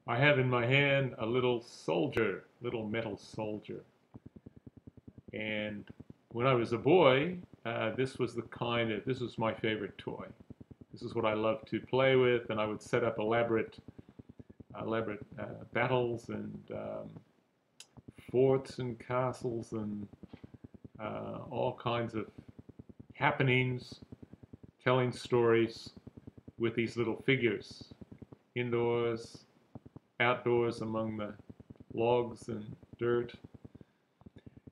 I have in my hand a little soldier, little metal soldier. And when I was a boy, this was my favorite toy. This is what I loved to play with, and I would set up elaborate battles and forts and castles and all kinds of happenings, telling stories with these little figures, indoors, outdoors among the logs and dirt.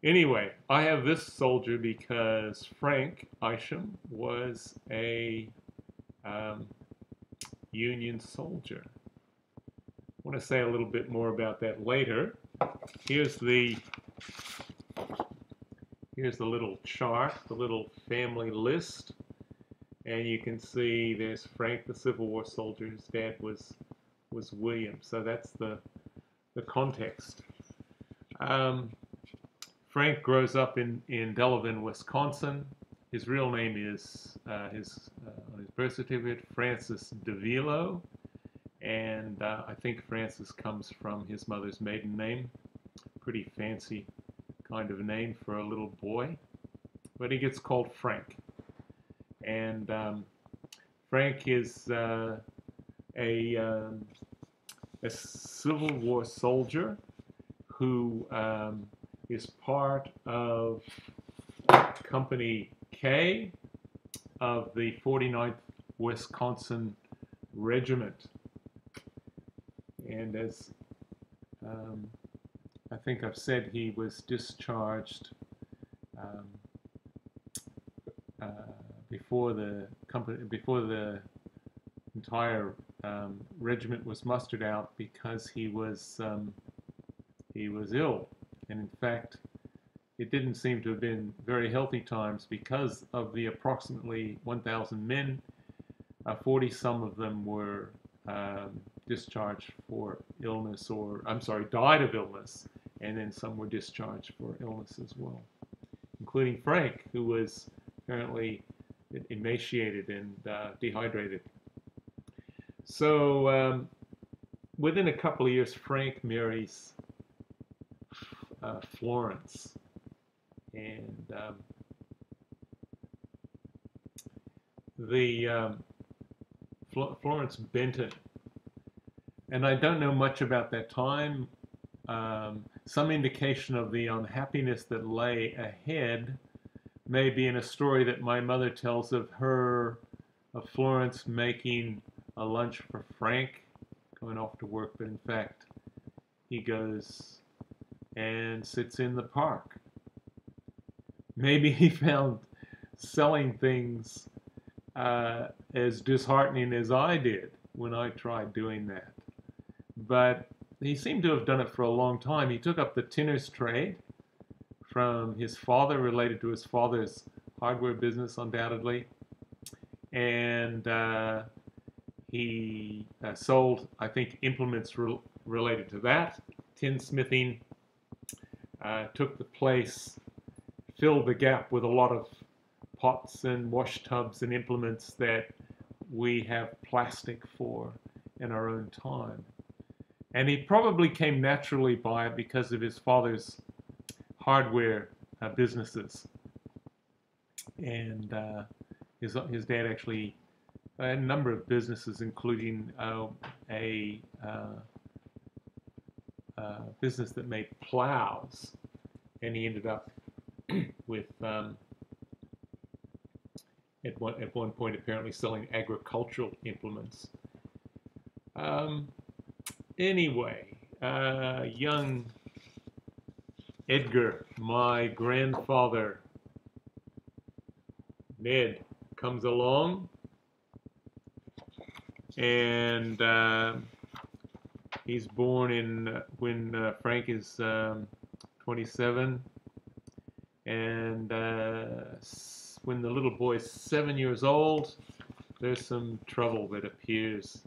Anyway, I have this soldier because Frank Isham was a Union soldier. I want to say a little bit more about that later. Here's the little chart, the little family list, and you can see there's Frank, the Civil War soldier. His dad was William, so that's the context. Frank grows up in Delavan, Wisconsin. His real name is on his birth certificate, Francis DeVilo, and I think Francis comes from his mother's maiden name. Pretty fancy kind of name for a little boy, but he gets called Frank. And Frank is a Civil War soldier who is part of Company K of the 49th Wisconsin Regiment. And as I think I've said, he was discharged before the entire regiment was mustered out, because he was ill. And in fact, it didn't seem to have been very healthy times, because of the approximately 1,000 men, 40 some of them were discharged for illness, died of illness, and then some were discharged for illness as well, including Frank, who was apparently emaciated and dehydrated. So within a couple of years, Frank marries Florence, and Florence Benton. And I don't know much about that time. Some indication of the unhappiness that lay ahead may be in a story that my mother tells of Florence making a lunch for Frank, going off to work, but in fact, he goes and sits in the park. Maybe he found selling things as disheartening as I did when I tried doing that. But he seemed to have done it for a long time. He took up the tinner's trade from his father, related to his father's hardware business, undoubtedly. And he sold, I think, implements related to that. Tinsmithing took the place, filled the gap with a lot of pots and wash tubs and implements that we have plastic for in our own time. And he probably came naturally by it because of his father's hardware businesses. And his dad actually had a number of businesses, including a business that made plows. And he ended up with, at one point, apparently selling agricultural implements. Anyway, young Edgar, my grandfather, Ned, comes along, and he's born when Frank is 27, and when the little boy's 7 years old, there's some trouble that appears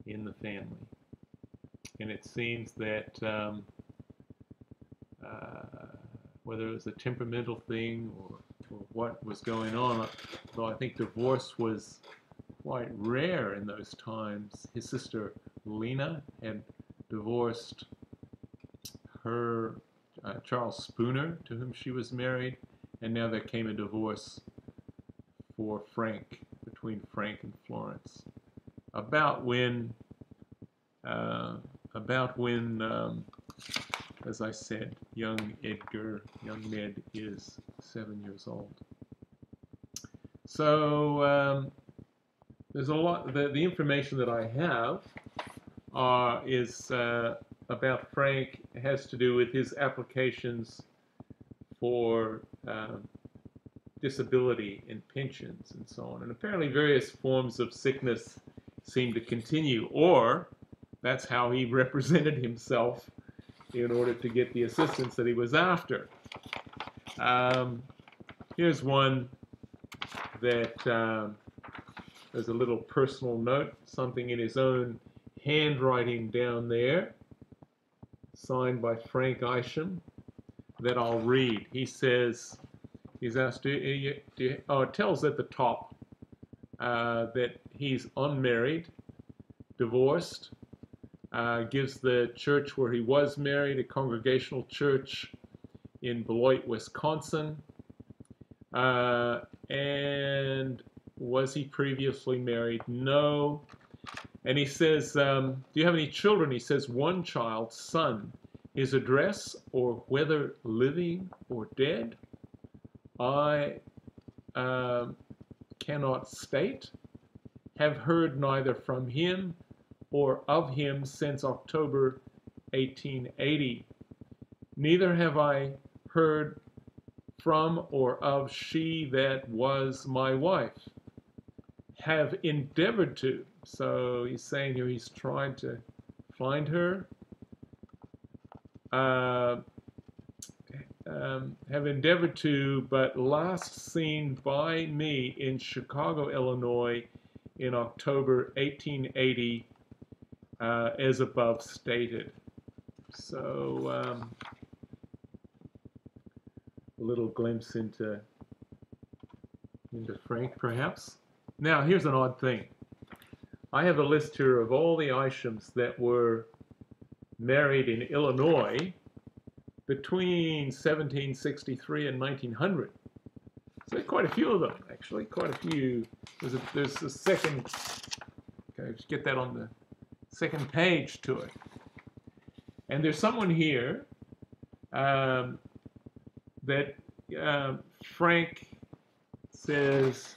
in the family. And it seems that whether it was a temperamental thing or what was going on, though I think divorce was quite rare in those times. His sister Lena had divorced her Charles Spooner, to whom she was married, and now there came a divorce for Frank, between Frank and Florence, about when, as I said, young Ned is 7 years old. So there's a lot. The information that I have is about Frank has to do with his applications for disability and pensions and so on. And apparently various forms of sickness seem to continue, or that's how he represented himself in order to get the assistance that he was after. Here's one that there's a little personal note, something in his own handwriting down there, signed by Frank Isham, that I'll read. He says, he's asked, it tells at the top that he's unmarried, divorced, gives the church where he was married, a Congregational church in Beloit, Wisconsin, and was he previously married? No. And he says, do you have any children? He says, one child, son. His address, or whether living or dead, I cannot state. Have heard neither from him or of him since October 1880. Neither have I heard from or of she that was my wife. Have endeavored to. So he's saying here he's tried to find her. Have endeavored to, but last seen by me in Chicago, Illinois in October 1880, as above stated. So a little glimpse into Frank, perhaps. Now, here's an odd thing. I have a list here of all the Ishams that were married in Illinois between 1763 and 1900. So quite a few of them, actually, quite a few. There's a second, okay, just get that on the second page to it. And there's someone here that Frank says,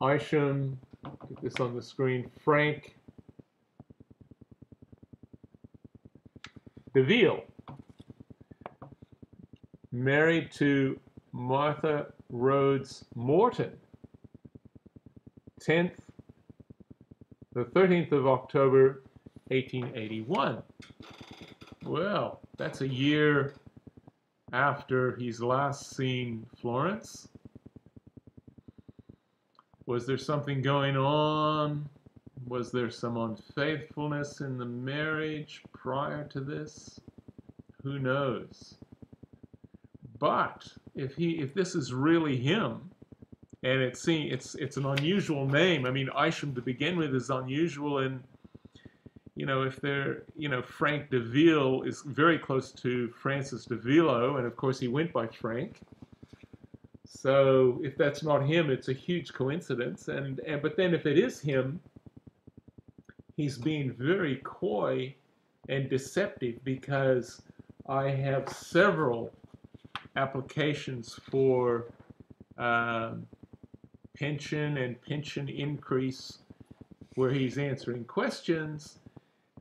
Isham, get this on the screen, Frank DeVille, married to Martha Rhodes Morton, the 13th of October, 1881. Well, that's a year after he's last seen Florence. Was there something going on? Was there some unfaithfulness in the marriage prior to this? Who knows? But if this is really him, and it's an unusual name. I mean, Isham to begin with is unusual, and if they're Frank DeVille is very close to Francis DeVillo, and of course he went by Frank. So if that's not him, it's a huge coincidence. But then if it is him, he's being very coy and deceptive, because I have several applications for pension and pension increase where he's answering questions,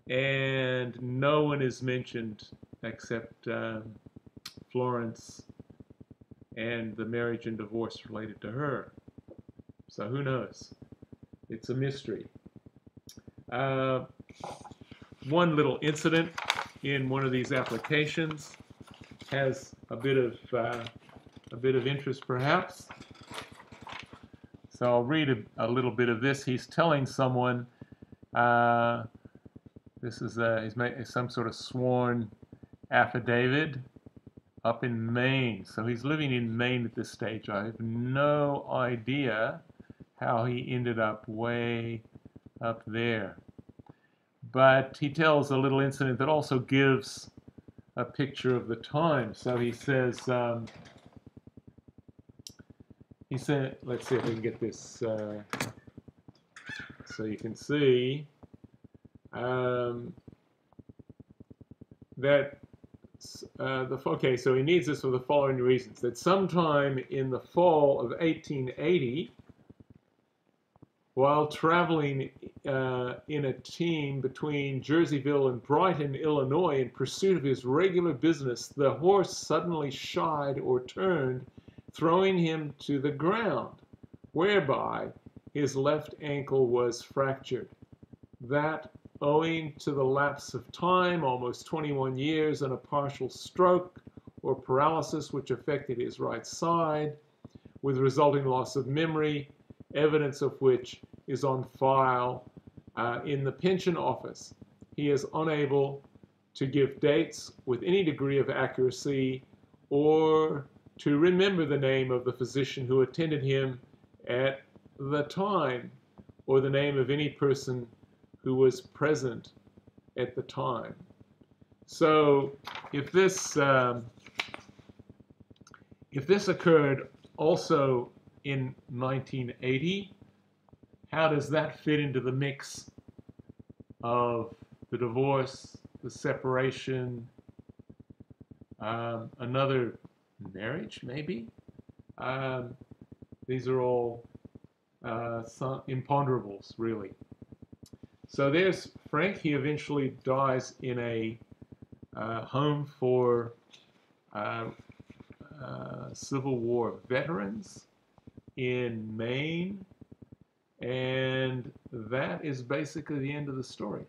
and no one is mentioned except Florence and the marriage and divorce related to her. So who knows? It's a mystery. One little incident in one of these applications has a bit of interest, perhaps. So I'll read a little bit of this. He's telling someone, this is he's made some sort of sworn affidavit up in Maine. So he's living in Maine at this stage. I have no idea how he ended up way up there. but he tells a little incident that also gives a picture of the time. So he said, let's see if we can get this so you can see that okay, so he needs this for the following reasons. That sometime in the fall of 1880, while traveling in a team between Jerseyville and Brighton, Illinois, in pursuit of his regular business, the horse suddenly shied or turned, throwing him to the ground, whereby his left ankle was fractured. That, owing to the lapse of time, almost 21 years, and a partial stroke or paralysis which affected his right side, with resulting loss of memory, evidence of which is on file in the pension office. He is unable to give dates with any degree of accuracy or to remember the name of the physician who attended him at the time or the name of any person who was present at the time. So if this occurred also in 1980, how does that fit into the mix of the divorce, the separation, another marriage maybe? These are all some imponderables, really. So there's Frank. He eventually dies in a home for Civil War veterans in Maine. And that is basically the end of the story.